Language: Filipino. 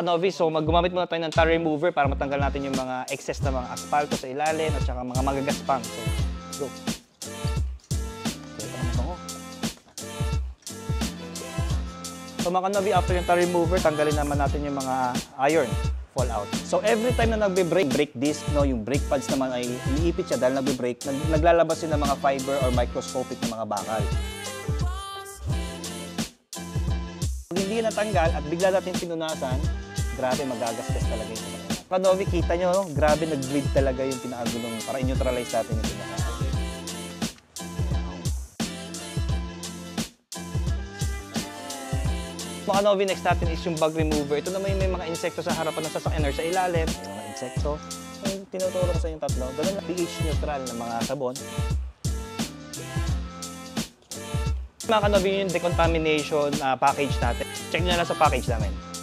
Novice, so gumamit muna tayo ng tar remover para matanggal natin yung mga excess na mga asfalto sa ilalim at saka mga magagaspang. So, go. So mga Novi, after yung tar remover, tanggalin naman natin yung mga iron fallout. So every time na brake disc, no, yung brake pads naman ay iniipit siya dahil nagbe-brake, naglalabas yun ng mga fiber or microscopic na mga bakal. Pag hindi natanggal at bigla natin pinunasan, grabe magagasgas talaga yung pinaka. Novi, kita nyo, no? Grabe nag-bleed talaga yung pinakagulong para i-neutralize natin yung pinaka. Mga Novi, next natin is yung bug remover. Ito naman yung may mga insekto sa harapan ng sasakyan or sa ilalim. May mga insekto. So, tinuturo ko sa yung tatlo. Ganun na pH neutral na mga sabon. Mga Novi, yung decontamination package natin. Check nyo na lang sa package namin.